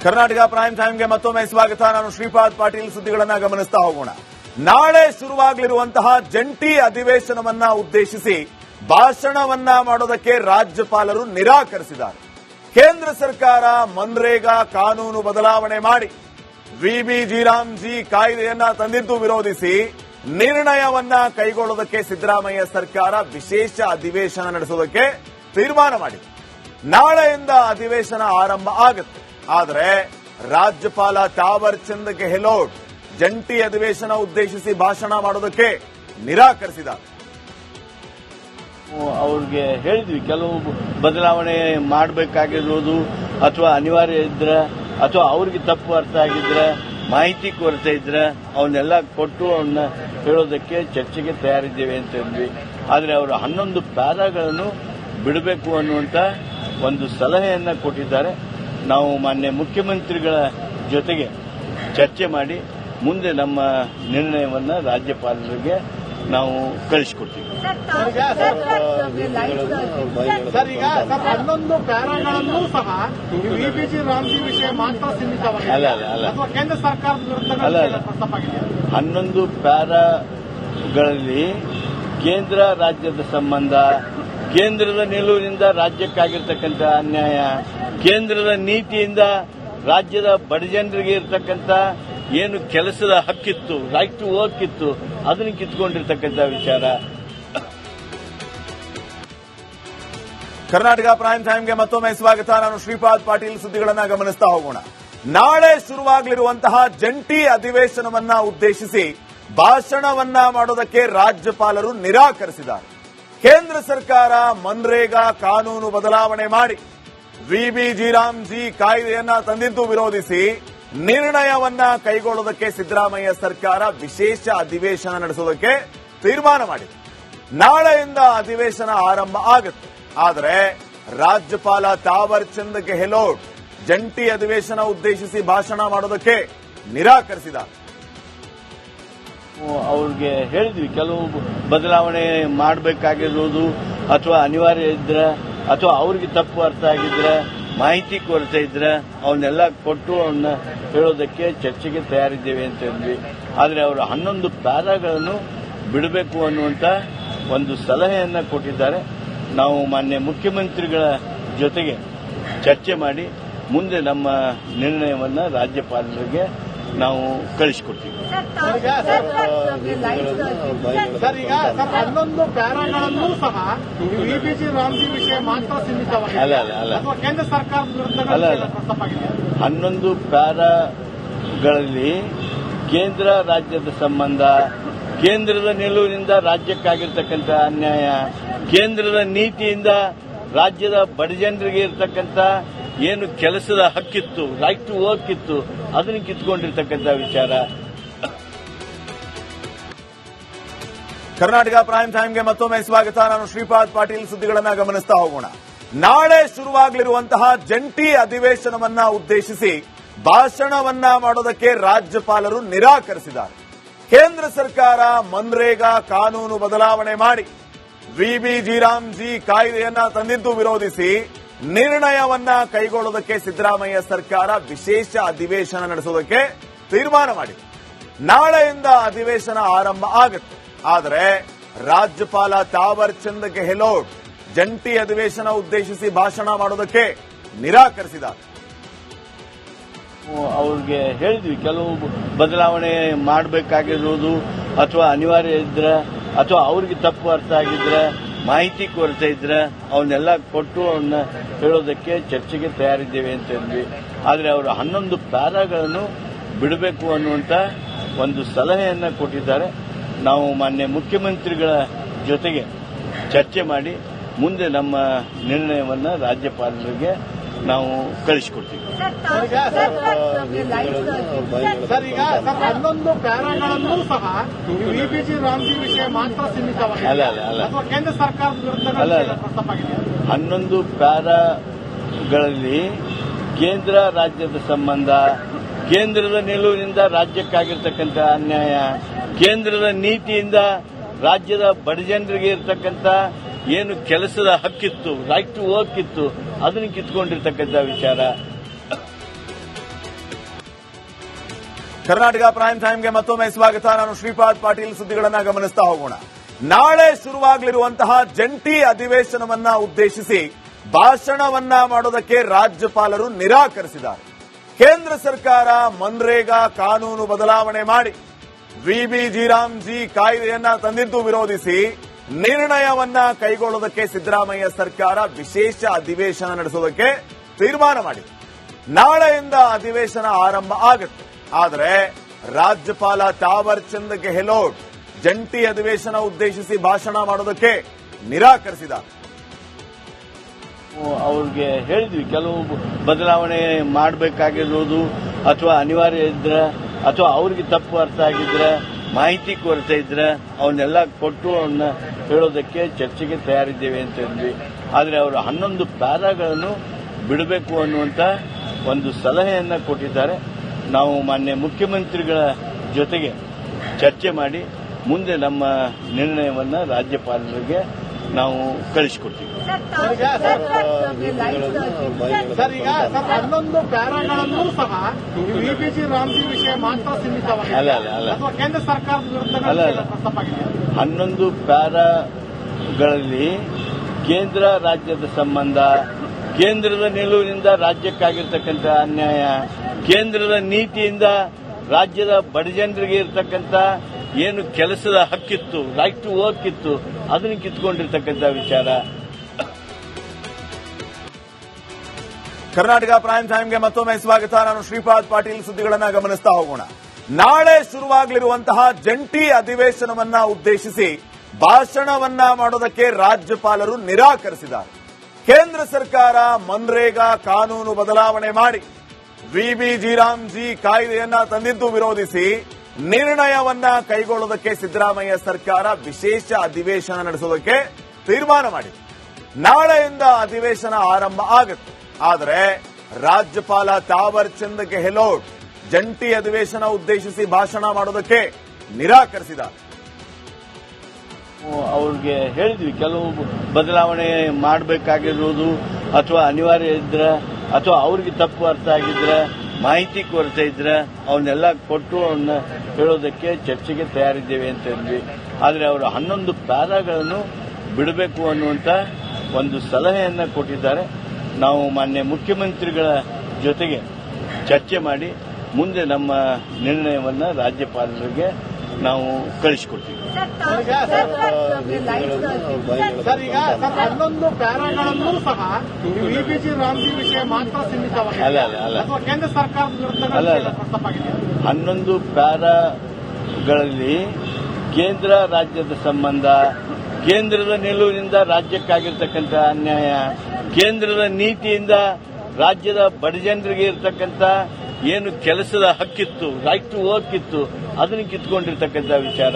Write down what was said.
Karnataka prime ಟೈಮ್ಗೆ ಮತ್ತೊಮ್ಮೆ ಸ್ವಾಗತ. ನಾನು ಶ್ರೀಪಾದ್ ಪಾಟೀಲ್. ಸುದ್ದಿಗಳನ್ನ ಗಮನಿಸ್ತಾ ಹೋಗೋಣ. ನಾಳೆ ಶುರುವಾಗಲಿರುವಂತಹ ಜಂಟಿ ಅಧಿವೇಶನವನ್ನ ಉದ್ದೇಶಿಸಿ ಭಾಷಣವನ್ನ ಮಾಡೋದಕ್ಕೆ ರಾಜ್ಯಪಾಲರು ನಿರಾಕರಿಸಿದ್ದಾರೆ. ಕೇಂದ್ರ ಸರ್ಕಾರ ಮನ್ರೇಗಾ ಕಾನೂನು ಬದಲಾವಣೆ ಮಾಡಿ ವಿಬಿಜಿ ರಾಮ್ಜಿ ಕಾಯ್ದೆಯನ್ನ ತಂದಿದ್ದು ವಿರೋಧಿಸಿ ನಿರ್ಣಯವನ್ನ ಕೈಗೊಳ್ಳೋದಕ್ಕೆ ಸಿದ್ದರಾಮಯ್ಯ ಸರ್ಕಾರ ವಿಶೇಷ ಅಧಿವೇಶನ ನಡೆಸೋದಕ್ಕೆ ತೀರ್ಮಾನ ಮಾಡಿದೆ. ನಾಳೆಯಿಂದ ಅಧಿವೇಶನ ಆರಂಭ ಆಗುತ್ತೆ. ಆದರೆ ರಾಜ್ಯಪಾಲ ತಾವರ್ ಚಂದ್ ಗೆಹ್ಲೋಟ್ ಜಂಟಿ ಅಧಿವೇಶನ ಉದ್ದೇಶಿಸಿ ಭಾಷಣ ಮಾಡೋದಕ್ಕೆ ನಿರಾಕರಿಸಿದ್ದಾರೆ. ಅವ್ರಿಗೆ ಹೇಳಿದ್ವಿ, ಕೆಲವು ಬದಲಾವಣೆ ಮಾಡಬೇಕಾಗಿರೋದು ಅಥವಾ ಅನಿವಾರ್ಯ ಇದ್ರೆ ಅಥವಾ ಅವ್ರಿಗೆ ತಪ್ಪು ಅರ್ಥ ಆಗಿದ್ರೆ ಮಾಹಿತಿ ಕೊರತೆ ಇದ್ರೆ ಅವನ್ನೆಲ್ಲ ಕೊಟ್ಟು ಅವನ್ನ ಹೇಳೋದಕ್ಕೆ ಚರ್ಚೆಗೆ ತಯಾರಿದ್ದೇವೆ ಅಂತ ಹೇಳಿದ್ವಿ. ಆದರೆ ಅವರು 11 ಪ್ಯಾರಾಗಳನ್ನು ಬಿಡಬೇಕು ಅನ್ನುವಂತ ಒಂದು ಸಲಹೆಯನ್ನ ಕೊಟ್ಟಿದ್ದಾರೆ. ನಾವು ಮಾನ್ಯ ಮುಖ್ಯಮಂತ್ರಿಗಳ ಜೊತೆಗೆ ಚರ್ಚೆ ಮಾಡಿ ಮುಂದೆ ನಮ್ಮ ನಿರ್ಣಯವನ್ನ ರಾಜ್ಯಪಾಲರಿಗೆ ನಾವು ಕಳಿಸಿಕೊಡ್ತೀವಿ. ಸರ್, ಈಗ 11 ಪ್ಯಾರಾಗಳನ್ನು ಸಹ ವಿಬಿಜಿ ರಾಮ್ಜಿ ವಿಷಯ ಮಾತ್ರ ಸೀಮಿತವಾಗಿದೆ ಅಥವಾ ಕೇಂದ್ರ ಸರ್ಕಾರದ ವಿರುದ್ಧ ಪ್ರಸ್ತಾಪ ಆಗಿದೆ? 11 ಪ್ಯಾರಾಗಳಲ್ಲಿ ಕೇಂದ್ರ ರಾಜ್ಯದ ಸಂಬಂಧ, ಕೇಂದ್ರದ ನಿಲುವಿನಿಂದ ರಾಜ್ಯಕ್ಕಾಗಿರ್ತಕ್ಕಂಥ ಅನ್ಯಾಯ, ಕೇಂದ್ರದ ನೀತಿಯಿಂದ ರಾಜ್ಯದ ಬಡಜನರಿಗೆ ಇರತಕ್ಕಂಥ ಏನು ಕೆಲಸದ ಹಕ್ಕಿತ್ತು, ರೈಟ್ ಟು ವರ್ಕ್ ಇತ್ತು, ಅದನ್ನು ಕಿತ್ಕೊಂಡಿರ್ತಕ್ಕಂಥ ವಿಚಾರ. ಕರ್ನಾಟಕ ಪ್ರೈಮ್ ಟೈಮ್ಗೆ ಮತ್ತೊಮ್ಮೆ ಸ್ವಾಗತ. ನಾನು ಶ್ರೀಪಾದ್ ಪಾಟೀಲ್. ಸುದ್ದಿಗಳನ್ನ ಗಮನಿಸ್ತಾ ಹೋಗೋಣ. ನಾಳೆ ಶುರುವಾಗಲಿರುವಂತಹ ಜಂಟಿ ಅಧಿವೇಶನವನ್ನ ಉದ್ದೇಶಿಸಿ ಭಾಷಣವನ್ನ ಮಾಡೋದಕ್ಕೆ ರಾಜ್ಯಪಾಲರು ನಿರಾಕರಿಸಿದ್ದಾರೆ. ಕೇಂದ್ರ ಸರ್ಕಾರ ಮನ್ರೇಗಾ ಕಾನೂನು ಬದಲಾವಣೆ ಮಾಡಿ ವಿಬಿಜಿ ರಾಮ್ಜಿ ಕಾಯ್ದೆಯನ್ನ ತಂದಿದ್ದು ವಿರೋಧಿಸಿ ನಿರ್ಣಯವನ್ನ ಕೈಗೊಳ್ಳೋದಕ್ಕೆ ಸಿದ್ದರಾಮಯ್ಯ ಸರ್ಕಾರ ವಿಶೇಷ ಅಧಿವೇಶನ ನಡೆಸೋದಕ್ಕೆ ತೀರ್ಮಾನ ಮಾಡಿದೆ. ನಾಳೆಯಿಂದ ಅಧಿವೇಶನ ಆರಂಭ ಆಗುತ್ತೆ. ಆದರೆ ರಾಜ್ಯಪಾಲ ತಾವರ್ ಚಂದ್ ಗೆಹ್ಲೋಟ್ ಜಂಟಿ ಅಧಿವೇಶನ ಉದ್ದೇಶಿಸಿ ಭಾಷಣ ಮಾಡೋದಕ್ಕೆ ನಿರಾಕರಿಸಿದ್ದಾರೆ. ಅವ್ರಿಗೆ ಹೇಳಿದ್ವಿ, ಕೆಲವು ಬದಲಾವಣೆ ಮಾಡಬೇಕಾಗಿರೋದು ಅಥವಾ ಅನಿವಾರ್ಯ ಇದ್ರೆ ಅಥವಾ ಅವ್ರಿಗೆ ತಪ್ಪು ಅರ್ಥ ಆಗಿದ್ರೆ ಮಾಹಿತಿ ಕೊರತೆ ಇದ್ರೆ ಅವನ್ನೆಲ್ಲ ಕೊಟ್ಟು ಅವನ್ನ ಹೇಳೋದಕ್ಕೆ ಚರ್ಚೆಗೆ ತಯಾರಿದ್ದೇವೆ ಅಂತ ಹೇಳಿದ್ವಿ. ಆದರೆ ಅವರು 11 ಪ್ಯಾರಾಗಳನ್ನು ಬಿಡಬೇಕು ಅನ್ನುವಂತ ಒಂದು ಸಲಹೆಯನ್ನ ಕೊಟ್ಟಿದ್ದಾರೆ. ನಾವು ಮಾನ್ಯ ಮುಖ್ಯಮಂತ್ರಿಗಳ ಜೊತೆಗೆ ಚರ್ಚೆ ಮಾಡಿ ಮುಂದೆ ನಮ್ಮ ನಿರ್ಣಯವನ್ನ ರಾಜ್ಯಪಾಲರಿಗೆ ನಾವು ಕಳಿಸಿಕೊಡ್ತೀವಿ. ಸರ್, ಈಗ 11 ಪ್ಯಾರಾಗಳನ್ನು ಸಹ ವಿಬಿಜಿ ರಾಮ್ಜಿ ವಿಷಯ ಮಾತ್ರ ಸೀಮಿತವಾಗಿದೆ ಅಥವಾ ಕೇಂದ್ರ ಸರ್ಕಾರದ ವಿರುದ್ಧ ಪ್ರಸ್ತಾಪ ಆಗಿದೆ? 11 ಪ್ಯಾರಾಗಳಲ್ಲಿ ಕೇಂದ್ರ ರಾಜ್ಯದ ಸಂಬಂಧ, ಕೇಂದ್ರದ ನಿಲುವಿನಿಂದ ರಾಜ್ಯಕ್ಕಾಗಿರ್ತಕ್ಕಂಥ ಅನ್ಯಾಯ, ಕೇಂದ್ರದ ನೀತಿಯಿಂದ ರಾಜ್ಯದ ಬಡಜನರಿಗೆ ಇರತಕ್ಕಂಥ ಏನು ಕೆಲಸದ ಹಕ್ಕಿತ್ತು, ರೈಟ್ ಟು ವರ್ಕ್ ಇತ್ತು, ಅದನ್ನು ಕಿತ್ಕೊಂಡಿರ್ತಕ್ಕಂಥ ವಿಚಾರ. ಕರ್ನಾಟಕ ಪ್ರೈಮ್ ಟೈಮ್ಗೆ ಮತ್ತೊಮ್ಮೆ ಸ್ವಾಗತ. ನಾನು ಶ್ರೀಪಾದ್ ಪಾಟೀಲ್. ಸುದ್ದಿಗಳನ್ನ ಗಮನಿಸ್ತಾ ಹೋಗೋಣ. ನಾಳೆ ಶುರುವಾಗಲಿರುವಂತಹ ಜಂಟಿ ಅಧಿವೇಶನವನ್ನ ಉದ್ದೇಶಿಸಿ ಭಾಷಣವನ್ನ ಮಾಡೋದಕ್ಕೆ ರಾಜ್ಯಪಾಲರು ನಿರಾಕರಿಸಿದ್ದಾರೆ. ಕೇಂದ್ರ ಸರ್ಕಾರ ಮನ್ರೇಗಾ ಕಾನೂನು ಬದಲಾವಣೆ ಮಾಡಿ ವಿಬಿಜಿ ರಾಮ್ಜಿ ಕಾಯ್ದೆಯನ್ನ ತಂದಿದ್ದು ವಿರೋಧಿಸಿ ನಿರ್ಣಯವನ್ನ ಕೈಗೊಳ್ಳೋದಕ್ಕೆ ಸಿದ್ದರಾಮಯ್ಯ ಸರ್ಕಾರ ವಿಶೇಷ ಅಧಿವೇಶನ ನಡೆಸೋದಕ್ಕೆ ತೀರ್ಮಾನ ಮಾಡಿದೆ. ನಾಳೆಯಿಂದ ಅಧಿವೇಶನ ಆರಂಭ ಆಗುತ್ತೆ. ಆದರೆ ರಾಜ್ಯಪಾಲ ತಾವರ್ ಚಂದ್ ಗೆಹ್ಲೋಟ್ ಜಂಟಿ ಅಧಿವೇಶನ ಉದ್ದೇಶಿಸಿ ಭಾಷಣ ಮಾಡೋದಕ್ಕೆ ನಿರಾಕರಿಸಿದ್ದಾರೆ. ಅವ್ರಿಗೆ ಹೇಳಿದ್ವಿ, ಕೆಲವು ಬದಲಾವಣೆ ಮಾಡಬೇಕಾಗಿರೋದು ಅಥವಾ ಅನಿವಾರ್ಯ ಇದ್ರೆ ಅಥವಾ ಅವ್ರಿಗೆ ತಪ್ಪು ಅರ್ಥ ಆಗಿದ್ರೆ ಮಾಹಿತಿ ಕೊರತೆ ಇದ್ರೆ ಅವನ್ನೆಲ್ಲ ಕೊಟ್ಟು ಅವನ್ನ ಹೇಳೋದಕ್ಕೆ ಚರ್ಚೆಗೆ ತಯಾರಿದ್ದೇವೆ ಅಂತ ಹೇಳಿದ್ವಿ. ಆದರೆ ಅವರು 11 ಪ್ಯಾರಾಗಳನ್ನು ಬಿಡಬೇಕು ಅನ್ನುವಂತ ಒಂದು ಸಲಹೆಯನ್ನ ಕೊಟ್ಟಿದ್ದಾರೆ. ನಾವು ಮಾನ್ಯ ಮುಖ್ಯಮಂತ್ರಿಗಳ ಜೊತೆಗೆ ಚರ್ಚೆ ಮಾಡಿ ಮುಂದೆ ನಮ್ಮ ನಿರ್ಣಯವನ್ನ ರಾಜ್ಯಪಾಲರಿಗೆ ನಾವು ಕಳಿಸಿಕೊಡ್ತೀವಿ. ಸರ್, ಈಗ 11 ಪ್ಯಾರಾಗಳನ್ನು ಸಹ ವಿಬಿಜಿ ರಾಮ್ಜಿ ವಿಷಯ ಮಾತ್ರ ಸೀಮಿತವಾಗಿದೆ ಅಥವಾ ಕೇಂದ್ರ ಸರ್ಕಾರದ ವಿರುದ್ಧ ಪ್ರಸ್ತಾಪ ಆಗಿದೆ? 11 ಪ್ಯಾರಾಗಳಲ್ಲಿ ಕೇಂದ್ರ ರಾಜ್ಯದ ಸಂಬಂಧ, ಕೇಂದ್ರದ ನಿಲುವಿನಿಂದ ರಾಜ್ಯಕ್ಕಾಗಿರ್ತಕ್ಕಂಥ ಅನ್ಯಾಯ, ಕೇಂದ್ರದ ನೀತಿಯಿಂದ ರಾಜ್ಯದ ಬಡಜನರಿಗೆ ಇರತಕ್ಕಂಥ ಏನು ಕೆಲಸದ ಹಕ್ಕಿತ್ತು, ರೈಟ್ ಟು ವರ್ಕ್ ಇತ್ತು, ಅದನ್ನು ಕಿತ್ಕೊಂಡಿರ್ತಕ್ಕಂಥ ವಿಚಾರ. ಕರ್ನಾಟಕ ಪ್ರೈಮ್ ಟೈಮ್ಗೆ ಮತ್ತೊಮ್ಮೆ ಸ್ವಾಗತ. ನಾನು ಶ್ರೀಪಾದ್ ಪಾಟೀಲ್. ಸುದ್ದಿಗಳನ್ನ ಗಮನಿಸ್ತಾ ಹೋಗೋಣ. ನಾಳೆ ಶುರುವಾಗಲಿರುವಂತಹ ಜಂಟಿ ಅಧಿವೇಶನವನ್ನ ಉದ್ದೇಶಿಸಿ ಭಾಷಣವನ್ನ ಮಾಡೋದಕ್ಕೆ ರಾಜ್ಯಪಾಲರು ನಿರಾಕರಿಸಿದ್ದಾರೆ. ಕೇಂದ್ರ ಸರ್ಕಾರ ಮನ್ರೇಗಾ ಕಾನೂನು ಬದಲಾವಣೆ ಮಾಡಿ ವಿಬಿಜಿ ಕಾಯ್ದೆಯನ್ನ ತಂದಿದ್ದು ವಿರೋಧಿಸಿ ನಿರ್ಣಯವನ್ನ ಕೈಗೊಳ್ಳುವುದಕ್ಕೆ ಸಿದ್ದರಾಮಯ್ಯ ಸರ್ಕಾರ ವಿಶೇಷ ಅಧಿವೇಶನ ನಡೆಸೋದಕ್ಕೆ ತೀರ್ಮಾನ ಮಾಡಿದೆ. ನಾಳೆಯಿಂದ ಅಧಿವೇಶನ ಆರಂಭ ಆಗುತ್ತೆ. ಆದರೆ ರಾಜ್ಯಪಾಲ ತಾವರ್ ಚಂದ್ ಗೆಹ್ಲೋಟ್ ಜಂಟಿ ಅಧಿವೇಶನ ಉದ್ದೇಶಿಸಿ ಭಾಷಣ ಮಾಡೋದಕ್ಕೆ ನಿರಾಕರಿಸಿದ್ದಾರೆ. ಅವ್ರಿಗೆ ಹೇಳಿದ್ವಿ, ಕೆಲವು ಬದಲಾವಣೆ ಮಾಡಬೇಕಾಗಿರೋದು ಅಥವಾ ಅನಿವಾರ್ಯ ಇದ್ರೆ ಅಥವಾ ಅವ್ರಿಗೆ ತಪ್ಪು ಅರ್ಥ ಆಗಿದ್ರೆ ಮಾಹಿತಿ ಕೊರತೆ ಇದ್ರೆ ಅವನ್ನೆಲ್ಲ ಕೊಟ್ಟು ಅವನ್ನ ಹೇಳೋದಕ್ಕೆ ಚರ್ಚೆಗೆ ತಯಾರಿದ್ದೇವೆ ಅಂತ ಹೇಳಿದ್ವಿ. ಆದರೆ ಅವರು 11 ಪ್ಯಾರಾಗಳನ್ನು ಬಿಡಬೇಕು ಅನ್ನುವಂತ ಒಂದು ಸಲಹೆಯನ್ನ ಕೊಟ್ಟಿದ್ದಾರೆ. ನಾವು ಮಾನ್ಯ ಮುಖ್ಯಮಂತ್ರಿಗಳ ಜೊತೆಗೆ ಚರ್ಚೆ ಮಾಡಿ ಮುಂದೆ ನಮ್ಮ ನಿರ್ಣಯವನ್ನ ರಾಜ್ಯಪಾಲರಿಗೆ ನಾವು ಕಳಿಸಿಕೊಡ್ತೀವಿ. ಸರ್, ಈಗ 11 ಪ್ಯಾರಾಗಳನ್ನೂ ಸಹ ವಿಬಿಜಿ ರಾಮ್ಜಿ ವಿಷಯ ಮಾತ್ರ ಸೀಮಿತವಾಗಿದೆ. ಅಥವಾ ಕೇಂದ್ರ ಸರ್ಕಾರದ ವಿರುದ್ಧ ಪ್ರಸ್ತಾಪ ಆಗಿದೆ. 11 ಪ್ಯಾರಾಗಳಲ್ಲಿ ಕೇಂದ್ರ ರಾಜ್ಯದ ಸಂಬಂಧ, ಕೇಂದ್ರದ ನಿಲುವಿನಿಂದ ರಾಜ್ಯಕ್ಕಾಗಿರ್ತಕ್ಕಂಥ ಅನ್ಯಾಯ, ಕೇಂದ್ರದ ನೀತಿಯಿಂದ ರಾಜ್ಯದ ಬಡಜನರಿಗೆ ಇರತಕ್ಕಂಥ ಏನು ಕೆಲಸದ ಹಕ್ಕಿತ್ತು, ರೈಟ್ ಟು ವರ್ಕ್ ಇತ್ತು, ಅದನ್ನು ಕಿತ್ಕೊಂಡಿರ್ತಕ್ಕಂಥ ವಿಚಾರ. ಕರ್ನಾಟಕ ಪ್ರೈಮ್ ಟೈಮ್ಗೆ ಮತ್ತೊಮ್ಮೆ ಸ್ವಾಗತ. ನಾನು ಶ್ರೀಪಾದ್ ಪಾಟೀಲ್. ಸುದ್ದಿಗಳನ್ನ ಗಮನಿಸ್ತಾ ಹೋಗೋಣ. ನಾಳೆ ಶುರುವಾಗಲಿರುವಂತಹ ಜಂಟಿ ಅಧಿವೇಶನವನ್ನ ಉದ್ದೇಶಿಸಿ ಭಾಷಣವನ್ನ ಮಾಡೋದಕ್ಕೆ ರಾಜ್ಯಪಾಲರು ನಿರಾಕರಿಸಿದ್ದಾರೆ. ಕೇಂದ್ರ ಸರ್ಕಾರ ಮನ್ರೇಗಾ ಕಾನೂನು ಬದಲಾವಣೆ ಮಾಡಿ ವಿಬಿಜಿ ಕಾಯ್ದೆಯನ್ನ ತಂದಿದ್ದು ವಿರೋಧಿಸಿ ನಿರ್ಣಯವನ್ನ ಕೈಗೊಳ್ಳುವುದಕ್ಕೆ ಸಿದ್ದರಾಮಯ್ಯ ಸರ್ಕಾರ ವಿಶೇಷ ಅಧಿವೇಶನ ನಡೆಸೋದಕ್ಕೆ ತೀರ್ಮಾನ ಮಾಡಿದೆ. ನಾಳೆಯಿಂದ ಅಧಿವೇಶನ ಆರಂಭ ಆಗುತ್ತೆ. ಆದರೆ ರಾಜ್ಯಪಾಲ ತಾವರ್ ಚಂದ್ ಗೆಹ್ಲೋಟ್ ಜಂಟಿ ಅಧಿವೇಶನ ಉದ್ದೇಶಿಸಿ ಭಾಷಣ ಮಾಡೋದಕ್ಕೆ ನಿರಾಕರಿಸಿದ್ದಾರೆ. ಅವ್ರಿಗೆ ಹೇಳಿದ್ವಿ, ಕೆಲವು ಬದಲಾವಣೆ ಮಾಡಬೇಕಾಗಿರೋದು ಅಥವಾ ಅನಿವಾರ್ಯ ಇದ್ರೆ ಅಥವಾ ಅವ್ರಿಗೆ ತಪ್ಪು ಅರ್ಥ ಆಗಿದ್ರೆ ಮಾಹಿತಿ ಕೊರತೆ ಇದ್ರೆ ಅವನ್ನೆಲ್ಲ ಕೊಟ್ಟು ಅವನ್ನ ಹೇಳೋದಕ್ಕೆ ಚರ್ಚೆಗೆ ತಯಾರಿದ್ದೇವೆ ಅಂತ ಹೇಳಿದ್ವಿ. ಆದರೆ ಅವರು 11 ಪ್ಯಾರಾಗಳನ್ನು ಬಿಡಬೇಕು ಅನ್ನುವಂತ ಒಂದು ಸಲಹೆಯನ್ನ ಕೊಟ್ಟಿದ್ದಾರೆ. ನಾವು ಮಾನ್ಯ ಮುಖ್ಯಮಂತ್ರಿಗಳ ಜೊತೆಗೆ ಚರ್ಚೆ ಮಾಡಿ ಮುಂದೆ ನಮ್ಮ ನಿರ್ಣಯವನ್ನ ರಾಜ್ಯಪಾಲರಿಗೆ ನಾವು ಕಳಿಸಿಕೊಡ್ತೀವಿ. ಸರ್, ಈಗ 11 ಪ್ಯಾರಾಗಳನ್ನೂ ಸಹ ವಿಬಿಜಿ ರಾಮ್ಜಿ ವಿಷಯ ಮಾತ್ರ ಸೀಮಿತವಾಗಿದೆ. ಅಥವಾ ಕೇಂದ್ರ ಸರ್ಕಾರದ ವಿರುದ್ಧ ಪ್ರಸ್ತಾಪ ಆಗಿದೆ. 11 ಪ್ಯಾರಾಗಳಲ್ಲಿ ಕೇಂದ್ರ ರಾಜ್ಯದ ಸಂಬಂಧ, ಕೇಂದ್ರದ ನಿಲುವಿನಿಂದ ರಾಜ್ಯಕ್ಕಾಗಿರ್ತಕ್ಕಂಥ ಅನ್ಯಾಯ, ಕೇಂದ್ರದ ನೀತಿಯಿಂದ ರಾಜ್ಯದ ಬಡಜನರಿಗೆ ಇರತಕ್ಕಂಥ ಏನು ಕೆಲಸದ ಹಕ್ಕಿತ್ತು, ರೈಟ್ ಟು ವರ್ಕ್ ಇತ್ತು, ಅದನ್ನು ಕಿತ್ಕೊಂಡಿರ್ತಕ್ಕಂಥ ವಿಚಾರ.